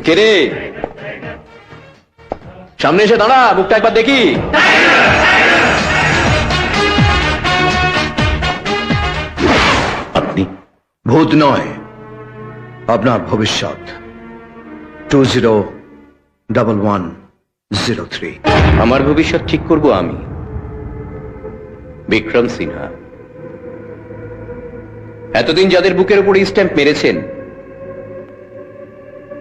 কে রে? সামনে এসে দাঁড়া, মুখটা একবার দেখি। আপনি ভূত নয়, আপনার ভবিষ্যৎ। 201103। আমার ভবিষ্যৎ ঠিক করব আমি, বিক্রম সিনহা। এতদিন যাদের বুকের উপর স্ট্যাম্প মেরেছেন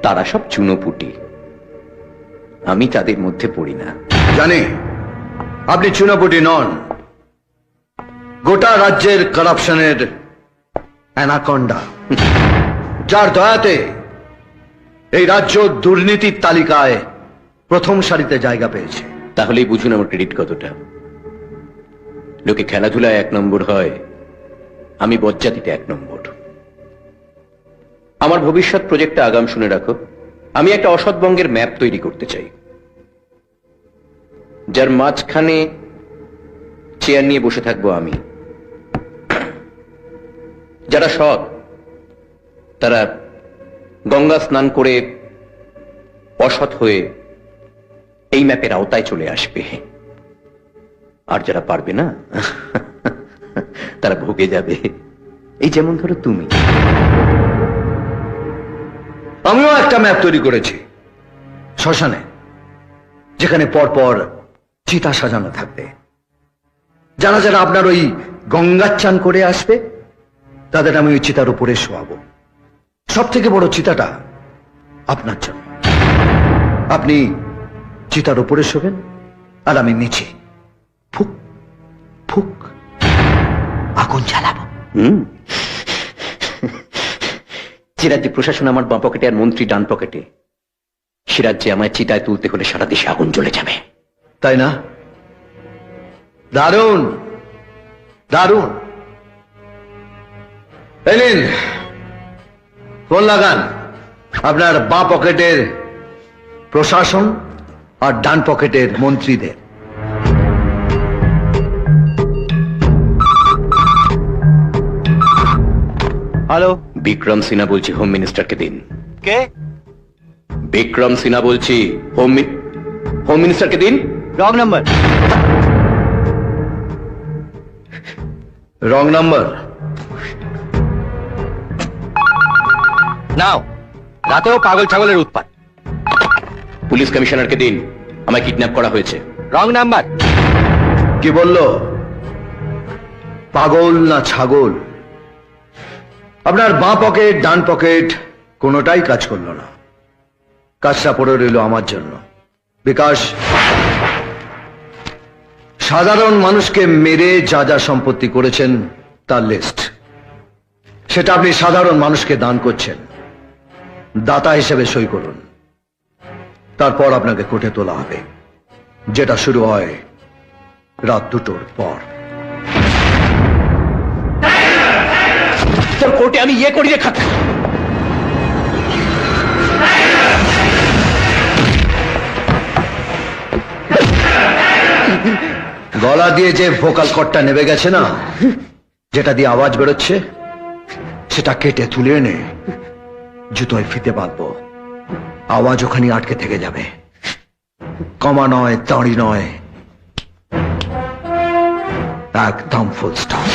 তারা সব চুনোপুটি, আমি তাদের মধ্যে পড়ি না। জানি আপনি চুনাপুটি নন, গোটা রাজ্যের কারাপশনের অ্যানাকন্ডা, যার দয়াতে এই রাজ্য দুর্নীতির তালিকায় প্রথম সারিতে জায়গা পেয়েছে। তাহলেই বুঝুন আমার ক্রেডিট কতটা। লোকে খেলাধুলায় 1 নম্বর হয়, আমি বজ্জাতিতে 1 নম্বর। আমার ভবিষ্যৎ প্রজেক্টটা আগাম শুনে রাখো। আমি একটা অসৎবঙ্গের ম্যাপ তৈরি করতে চাই, যার মাঝখানে চেয়ার নিয়ে বসে থাকবো আমি। যারা সৎ তারা গঙ্গা স্নান করে অসৎ হয়ে এই ম্যাপের আওতায় চলে আসবে, আর যারা পারবে না তারা ভোগে যাবে। এই যেমন ধরো তুমি। আমিও একটা ম্যাপ তৈরি করেছি শ্মশানে, যেখানে পরপর চিতা সাজানো থাকবে। যারা যারা আপনার ওই গঙ্গার চান করে আসবে তাদের আমি ওই চিতার উপরে শোয়াবো। সব থেকে বড় চিতাটা আপনার জন্য। আপনি চিতার উপরে শোবেন আর আমি নিচে ফুক ফুক আগুন জ্বালাবো। যে রাজ্যে প্রশাসন আমার বাঁ পকেটে আর মন্ত্রী ডান পকেটে, সে রাজ্যে আমায় চিতায় তুলতে হলে সারা দেশে আগুন জ্বলে যাবে, তাই না? দারুণ দারুণ। এই নিন, ফোন লাগান আপনার বাঁ পকেটের প্রশাসন আর ডান পকেটের মন্ত্রীদের। হ্যালো, বিক্রম সিনহা বলছি, হোম মিনিস্টারকে দিন। কে? বিক্রম সিনহা বলছি, হোম মিনিস্টারকে দিন। Wrong number. Wrong number. নাও, রাতেও পাগল ছাগলের উৎপাত। পুলিশ কমিশনারকে দিন, আমায় কিডন্যাপ করা হয়েছে। Wrong number. কি বলল? পাগল না ছাগল? আপনার বাঁ পকেট ডান পকেট কোনোটাই কাজ করলো না, কাজটা পড়ে রইল আমার জন্য। বিকাশ, সাধারণ মানুষকে মেরে যা যা সম্পত্তি করেছেন তার লিস্ট, সেটা আপনি সাধারণ মানুষকে দান করছেন। দাতা হিসেবে সই করুন, তারপর আপনাকে কোর্টে তোলা হবে, যেটা শুরু হয় রাত 2টোর পর। তোর কোর্টে আমি ইয়ে করি রে খাতা। গলা দিয়ে যে ভোকাল কর্ডটা নেমে গেছে না, যেটা দিয়ে আওয়াজ বেরোচ্ছে, সেটা কেটে তুলে এনে জুতোয় ফিতে বাঁধবো। আওয়াজ ওখানে আটকে থেকে যাবে, কমা নয়, তাড়ি নয়, একদম ফুল স্টপ।